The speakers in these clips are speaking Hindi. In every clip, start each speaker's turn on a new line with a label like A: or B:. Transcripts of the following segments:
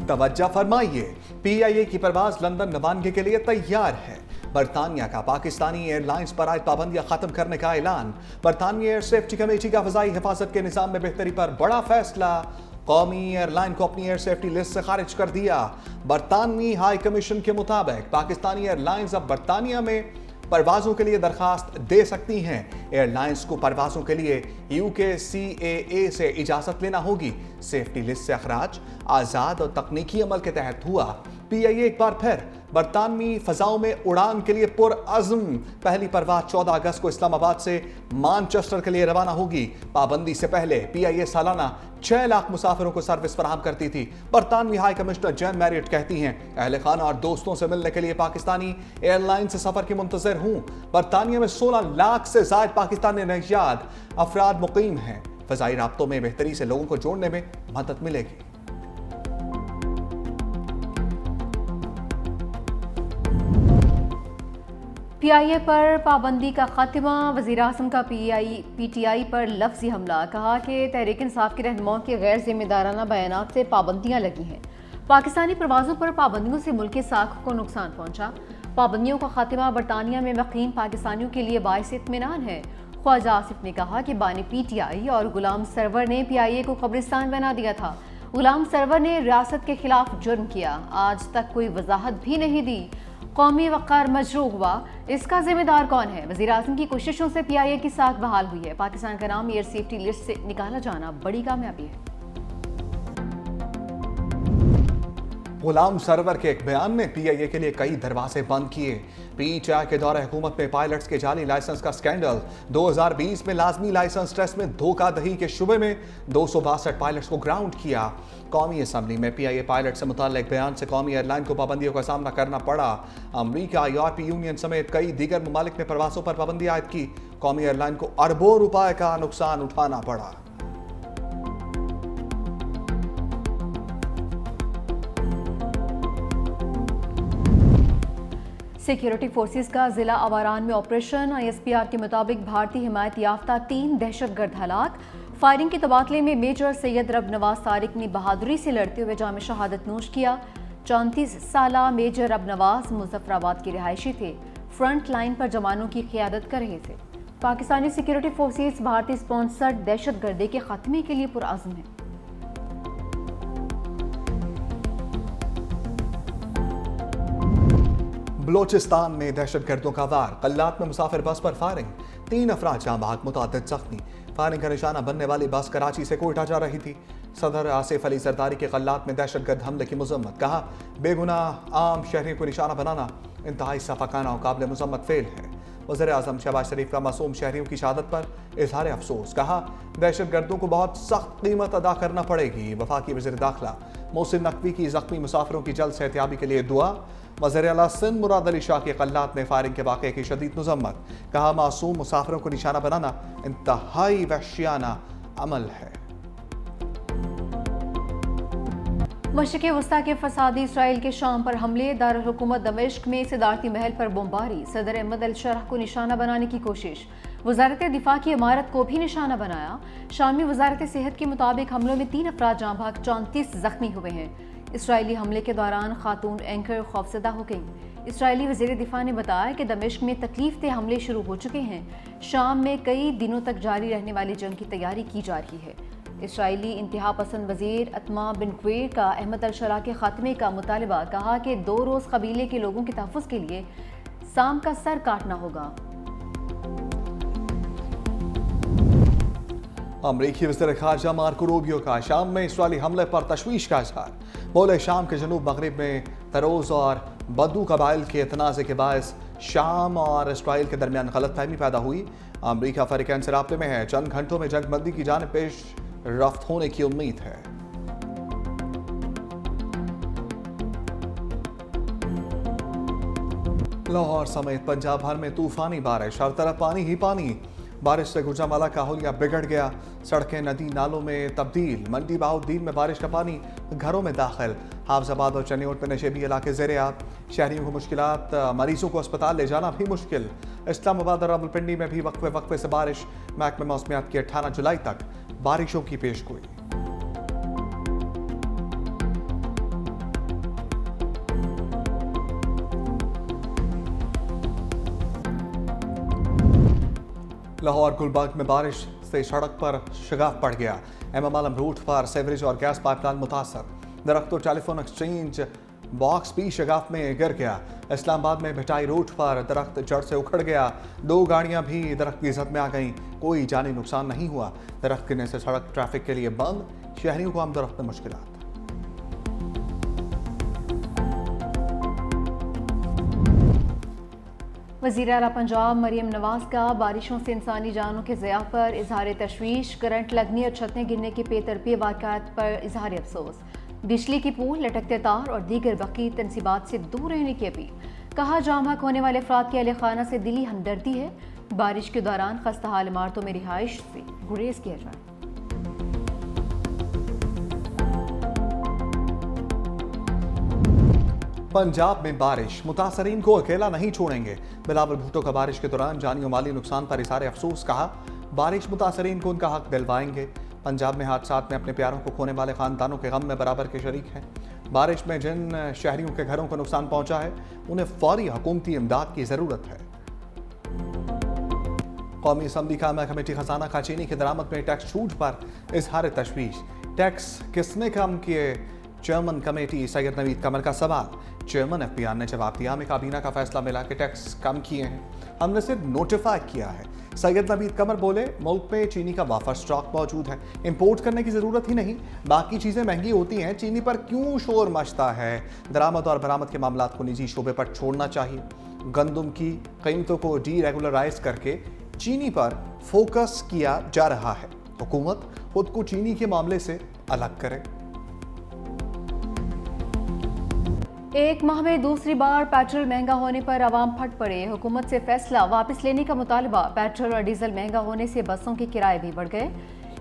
A: तवज्जो फरमाइए, PIA की परवाज लंदन रवानगी के लिए तैयार है। बरतानिया का पाकिस्तानी एयरलाइंस पर आयद पाबंदियां खत्म करने का ऐलान। बरतानवी एयर सेफ्टी कमेटी का फ़ज़ाई हिफाजत के निज़ाम में बेहतरी पर बड़ा फैसला। कौमी एयरलाइन को अपनी एयर सेफ्टी लिस्ट से खारिज कर दिया। बरतानवी हाई कमीशन के मुताबिक पाकिस्तानी एयरलाइंस अब बरतानिया में परवाजों के लिए दरखास्त दे सकती हैं। एयरलाइंस को परवाजों के लिए UKCAA से इजाजत लेना होगी। सेफ्टी लिस्ट से अखराज आज़ाद और तकनीकी अमल के तहत हुआ। PIA एक बार फिर बरतानवी फजाओं में उड़ान के लिए पुरअज़्म। पहली परवाज 14 अगस्त को इस्लामाबाद से मानचेस्टर के लिए रवाना होगी। पाबंदी से पहले PIA सालाना 6 लाख मुसाफिरों को सर्विस फराहम करती थी। बरतानवी हाई कमिश्नर जैन मैरियट कहती हैं, अहले खाना और दोस्तों से मिलने के लिए पाकिस्तानी एयरलाइन से सफर की मुंतज़िर हूँ। बरतानिया में 16 लाख से ज़ायद पाकिस्तानी नौजवान अफराद मुकीम हैं। फ़ज़ाई राब्तों में बेहतरी से लोगों को जोड़ने में मदद मिलेगी।
B: PIA पर पाबंदी का खात्मा। वज़ीर आज़म का PTI पर लफ्ज़ी हमला। कहा कि तहरीक इंसाफ के रहनुमाओं के गैर जिम्मेदाराना बयानात से पाबंदियाँ लगी हैं। पाकिस्तानी प्रवासों पर पाबंदियों से मुल्क की साख को नुकसान पहुँचा। पाबंदियों का खात्मा बरतानिया में मुक़ीम पाकिस्तानियों के लिए बाइस इत्मीनान है। ख्वाजा आसिफ ने कहा कि बानी PTI और गुलाम सरवर ने PIA को कब्रिस्तान बना दिया था। गुलाम सरवर ने रियासत के खिलाफ जुर्म किया, आज तक कोई वजाहत भी नहीं दी। कौमी वक़ार मजरूह हुआ, इसका जिम्मेदार कौन है? वज़ीर आज़म की कोशिशों से PIA की साख बहाल हुई है। पाकिस्तान का नाम एयर सेफ्टी लिस्ट से निकाला जाना बड़ी कामयाबी है।
A: गुलाम सरवर के एक बयान में PIA के लिए कई दरवाजे बंद किए। PTI के दौरे हुकूमत में पायलट्स के जाली लाइसेंस का स्कैंडल। 2020 में लाजमी लाइसेंस टेस्ट में धोखाधड़ी के शुबे में 262 पायलट्स को ग्राउंड किया। कौमी असम्बली में PIA पायलट से मुताल्लिक बयान से कौमी एयरलाइन को पाबंदियों का सामना करना पड़ा। अमरीका, यूरोपीय यूनियन समेत कई दीगर ममालिक ने प्रवासों पर पाबंदी आयद की। कौमी एयरलाइन को अरबों रुपए का नुकसान उठाना पड़ा।
B: सिक्योरिटी फोर्सेस का जिला अवारान में ऑपरेशन। ISPR के मुताबिक भारतीय हिमायत याफ्ता 3 दहशतगर्द हलाक। फायरिंग के तबादले में मेजर सैयद रब नवाज तारिक ने बहादुरी से लड़ते हुए जाम शहादत नोश किया। 34 साला मेजर रब नवाज मुजफ्फराबाद के रिहायशी थे। फ्रंट लाइन पर जवानों की क़ियादत कर रहे थे। पाकिस्तानी सिक्योरिटी फोर्सेस भारतीय स्पॉन्सर्ड दहशतगर्दी के खात्मे के लिए पुरअज़्म है।
A: बलोचिस्तान में दहशतगर्दों का वार। कल्लात में मुसाफिर बस पर फायरिंग। 3 अफराद जाँ बहक, मुतअद्दिद जख्मी। फायरिंग का निशाना बनने वाली बस कराची से कोयटा जा रही थी। सदर आसिफ अली जरदारी के कल्लात में दहशतगर्द हमले की मजम्मत। कहा, बेगुनाह आम शहरियों को निशाना बनाना इंतहाई सफाकाना और काबिल मजम्मत फेल है। वज़ीर आज़म शहबाज शरीफ का मासूम शहरियों की शहादत पर इजहार अफसोस। कहा, दहशतगर्दों को बहुत सख्त कीमत अदा करना पड़ेगी। वफाकी वज़ीर दाखिला मोहसिन नकवी की जख्मी मुसाफिरों की जल्द सेहतियाबी के लिए दुआ। वज़ीर आला सिंध मुराद अली शाह के कल्लात में फायरिंग के वाक़े की शदीद मजम्मत। कहा, मासूम मुसाफिरों को निशाना बनाना इंतहाई वहशियाना अमल है।
B: मशरिक़ वस्ता के फसादी इसराइल के शाम पर हमले। दारुल हुकूमत दमिश्क में सदारती महल पर बमबारी। सदर अहमद अल शरह को निशाना बनाने की कोशिश। वजारत दिफा की इमारत को भी निशाना बनाया। शामी वजारत सेहत के मुताबिक हमलों में 3 अफराद जाँ बहक, 34 जख्मी हुए हैं। इसराइली हमले के दौरान खातून एंकर खौफजदा हो गई। इसराइली वज़ीर दिफा ने बताया कि दमिश्क में तकलीफ हमले शुरू हो चुके हैं। शाम में कई दिनों तक जारी रहने वाली जंग की तैयारी की जा रही है। इसराइली इंतहा पसंद वज़ीर अतमा बिन क्वेर का अहमद अल शरा के खात्मे का मुतालबा। कहा कि 2 रोज़ कबीले के लोगों के तहफ़्फ़ुज़ के लिए साम का सर काटना होगा।
A: अमरीकी वज़ीर ख़ारजा मार्को रूबियो का शाम में इसराइली हमले पर तशवीश का इज़हार। बोले, शाम के जनूब मगरिब में तरोज़ और बदू कबाइल के तनाज़े के बायस शाम और इसराइल के दरमियान गलतफहमी पैदा हुई। अमरीका फ़रीक़ैन से राब्ते में है। चंद घंटों में जंगबंदी की जानिब पेश रफ्त होने की उम्मीद है। लाहौर समेत पंजाब भर में तूफानी बारिश, हर तरफ पानी ही पानी। बारिश से गुजरांवाला का हुलिया बिगड़ गया। सड़कें नदी नालों में तब्दील। मंडी बहाउद्दीन में बारिश का पानी घरों में दाखिल। हाफजाबाद और चनियोट में नशेबी इलाके ज़ेर-ए-आब। शहरियों को मुश्किलात, मरीजों को अस्पताल ले जाना भी मुश्किल। इस्लामाबाद और रावलपिंडी में भी वक्फे वक्फे से बारिश। महकमे मौसमियात की 18 जुलाई तक बारिशों की पेशगोई। लाहौर गुलबर्ग में बारिश से सड़क पर शगाफ पड़ गया। एमएम आलम रूट पर सेवरेज और गैस पाइपलाइन मुतासर। दरख्त और टेलीफोन एक्सचेंज बॉक्स भी शगाफ में गिर गया। इस्लामाबाद में भिटाई रूट पर दरख्त जड़ से उखड़ गया। 2 गाड़ियां भी दरख्त की जद में आ गईं। कोई जानी नुकसान नहीं हुआ। दरख्त गिरने से सड़क ट्रैफिक के लिए बंद। शहरियों को आमदोरफ्त में मुश्किलात।
B: वज़ीर आला पंजाब मरीम नवाज का बारिशों से इंसानी जानों के ज़िया पर इजहार तशवीश। करंट लगने और छतें गिरने के बेतरतीब वाक़यात पर इजहार अफसोस। बिजली की पोल, लटकते तार और दीगर बकी तनसीबात से दूर रहने की अपील। कहा जाम हक होने वाले अफराद की अहले खाना से दिली हमदर्दी है। बारिश के दौरान खस्ता हाल इमारतों में रिहाइश से गुरेज किया जाए।
A: पंजाब में बारिश, मुतासरीन को अकेला नहीं छोड़ेंगे। बिलावल भुट्टो का बारिश के दौरान जानी और माली नुकसान पर इज़हार अफसोस। कहा बारिश मुतासरीन को उनका हक दिलवाएंगे। पंजाब में हादसात में अपने प्यारों को खोने वाले खानदानों के गम में बराबर के शरीक हैं। बारिश में जिन शहरियों के घरों को नुकसान पहुंचा है उन्हें फौरी हुकूमती इमदाद की जरूरत है। कौमी असम्बली कायमा कमेटी खजाना का चीनी की दरामद में टैक्स छूट पर इजहार तशवीश। टैक्स किसने कम किए? चेयरमैन कमेटी सैयद नवीद कमर का सवाल। चेयरमैन एफपीआर ने जवाब दिया, हमें काबीना का फैसला मिला कि टैक्स कम किए हैं, हमने सिर्फ नोटिफाई किया है। सैयद नवीद कमर बोले मुल्क में चीनी का वाफर स्टॉक मौजूद है, इंपोर्ट करने की जरूरत ही नहीं। बाकी चीजें महंगी होती हैं, चीनी पर क्यों शोर मचता है? दरामद और बरामद के मामला को निजी शोबे पर छोड़ना चाहिए। गंदम की कीमतों को डीरेगुलराइज करके चीनी पर फोकस किया जा रहा है। हुकूमत खुद को चीनी के मामले से अलग करे।
B: एक माह में दूसरी बार पेट्रोल महंगा होने पर आवाम फट पड़े। हुकूमत से फैसला वापस लेने का मुतालबा। पेट्रोल और डीजल महंगा होने से बसों के किराए भी बढ़ गए।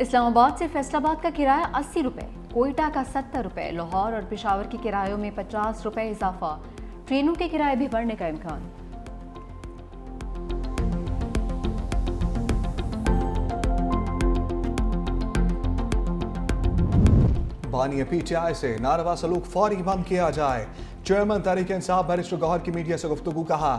B: इस्लामाबाद से फैसलाबाद का किराया 80 रुपये, कोयटा का 70 रुपये, लाहौर और पेशावर के किरायों में 50 रुपये इजाफा। ट्रेनों के किराए भी बढ़ने का इम्कान।
A: बानी पीटीआई से नारवा सलूक फौरी बंद किया जाए। चेयरमैन तहरीक इंसाफ बैरिस्टर गौहर की मीडिया से गुफ्तगू। कहा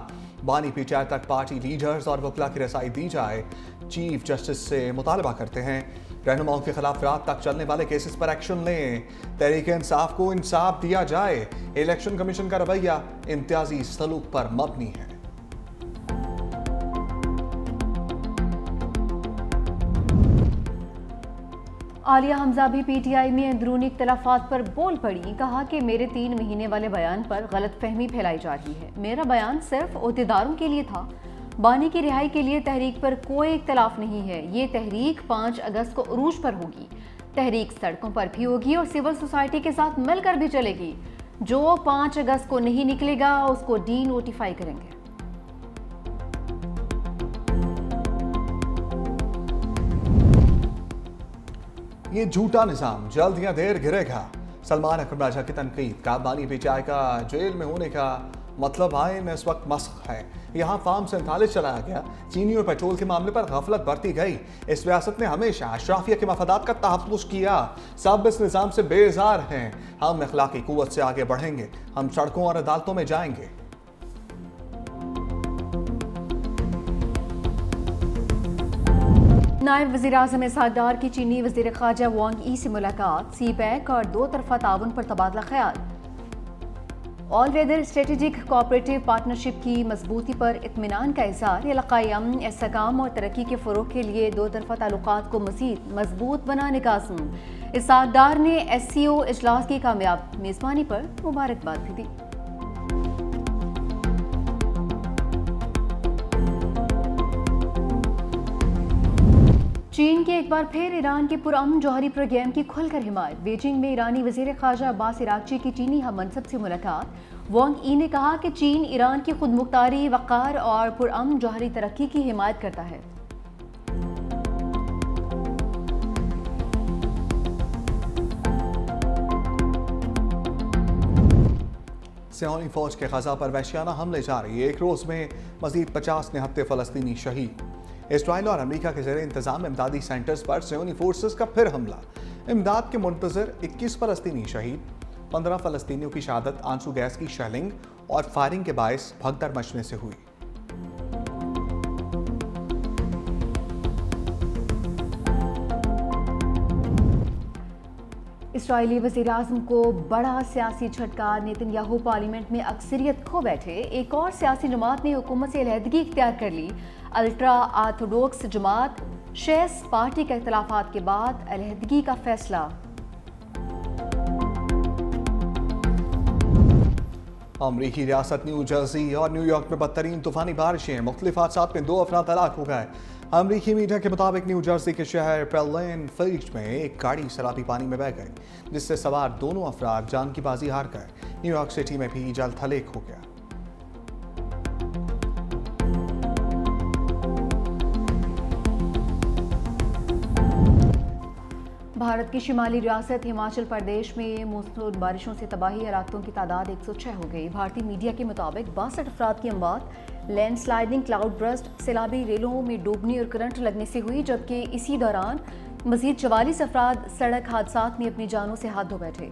A: बानी पीटीआई तक पार्टी लीडर्स और वकला की रसाई दी जाए। चीफ जस्टिस से मुतालबा करते हैं रहनुमाओं के खिलाफ रात तक चलने वाले केसेस पर एक्शन लें। तहरीक इंसाफ को इंसाफ दिया जाए। इलेक्शन कमीशन का रवैया इम्तियाजी सलूक पर मबनी है।
B: आलिया हमजा भी पीटीआई में अंदरूनी इख्तलाफात पर बोल पड़ी। कहा कि मेरे 3 महीने वाले बयान पर गलतफहमी फैलाई जा रही है। मेरा बयान सिर्फ ओहदेदारों के लिए था। बानी की रिहाई के लिए तहरीक पर कोई इख्तलाफ नहीं है। ये तहरीक 5 अगस्त को उरूज पर होगी। तहरीक सड़कों पर भी होगी और सिविल सोसाइटी के साथ मिलकर भी चलेगी। जो 5 अगस्त को नहीं निकलेगा उसको डी नोटिफाई करेंगे।
A: ये झूठा निजाम जल्द या देर गिरेगा। सलमान अकरम राजा की तनकीद। का बानी पीटीआई का जेल में होने का मतलब आए में इस वक्त मस्क है। यहाँ फार्म 47 चलाया गया। चीनी और पेट्रोल के मामले पर गफलत बरती गई। इस रियासत ने हमेशा अशराफिया के मफादात का तहफ़्फ़ुज़ किया। सब इस निज़ाम से बेजार हैं। हम अखलाकी कुव्वत से आगे बढ़ेंगे। हम सड़कों और अदालतों में जाएंगे।
B: नायब वज़ीर-ए-आज़म इसहाक़ डार की चीनी वज़ीर ख़ारजा वांग ई से मुलाकात। सी पैक और 2 तरफ़ा ताउन पर तबादला ख्याल। All weather strategic cooperative partnership की मजबूती पर इत्मीनान का इज़हार। इलाक़ाई अमन, इस्तेहकाम और तरक्की के फ़रोग़ के लिए 2 तरफ़ा ताल्लुक़ात को मज़ीद मजबूत बनाने का अज़्म। इसहाक़ डार ने SCO इजलास की कामयाब मेज़बानी पर मुबारकबाद भी दी। चीन की एक बार फिर ईरान के पुरअमन जौहरी प्रोग्राम की खुलकर हिमायत। बीजिंग में ईरानी वज़ीर ख़ारजा अब्बास इराक़ची की चीनी हम मनसब से मुलाकात। वांग ई ने कहा कि चीन ईरान की खुदमुख्तारी, वक़ार और पुरअमन जौहरी तरक्की की हिमायत करता है।
A: सियानी फौज के ग़ज़ा पर वहशियाना हमले जारी। एक रोज़ में मज़ीद 50 निहत्ते फ़लस्तीनी शहीद। इसराइल और अमेरिका के ज़ेरे इंतज़ाम इमदादी सेंटर्स पर सियोनी फोर्सेस का फिर हमला। इमदाद के मुंतज़र 21 फ़लस्तीनी शहीद। 15 फ़लस्तीनियों की शहादत आंसू गैस की शेलिंग और फायरिंग के बायस भगदड़ मचने से हुई।
B: इसराइली वज़ीर-ए-आज़म को बड़ा सियासी झटका। नेतन्याहू पार्लियामेंट में अक्सरियत खो बैठे। एक और सियासी जमात ने हुकूमत से अलहदगी इख्तियार कर ली। अल्ट्रा ऑर्थोडॉक्स जमात शेस पार्टी के इख्तिलाफात के बाद अलहदगी का फैसला।
A: अमरीकी रियासत न्यू जर्सी और न्यूयॉर्क में बदतरीन तूफानी बारिशें, मुख्तलिफ हादसात में 2 अफराद हलाक हो गए। अमरीकी मीडिया के मुताबिक न्यू जर्सी के शहर पेलेन फील्ड में एक गाड़ी सैलाबी पानी में बह गई, जिससे सवार दोनों अफराद जान की बाजी हार गए। न्यूयॉर्क सिटी में भी जल थलेक हो गया।
B: भारत की शिमाली रियासत हिमाचल प्रदेश में मूसलाधार बारिशों से तबाही हलाकतों की तादाद 106 हो गई। भारतीय मीडिया के मुताबिक 62 अफराद की अमवात लैंडस्लाइडिंग, क्लाउड बर्स्ट, सैलाबी रेलों में डूबने और करंट लगने से हुई, जबकि इसी दौरान मजीद 44 अफराद सड़क हादसात में अपनी जानों से हाथ धो बैठे।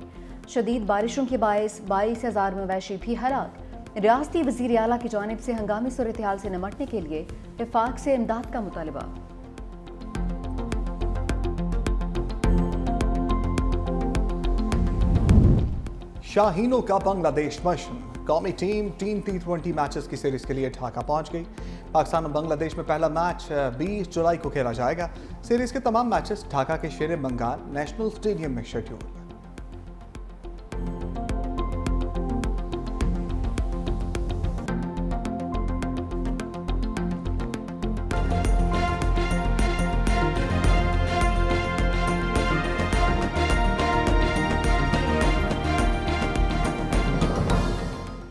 B: शदीद बारिशों के बायस 22,000 मवेशी भी हलाक। रियासती वज़ीर आला की जानिब से हंगामी सूरत हाल से निमटने के लिए वफाक से इमदाद का मुतालबा।
A: शाहीनों का बांग्लादेश मिशन। कौमी टीम T20 मैचेस की सीरीज के लिए ढाका पहुंच गई। पाकिस्तान और बांग्लादेश में पहला मैच 20 जुलाई को खेला जाएगा। सीरीज के तमाम मैचेस ढाका के शेर बंगाल नेशनल स्टेडियम में शेड्यूल।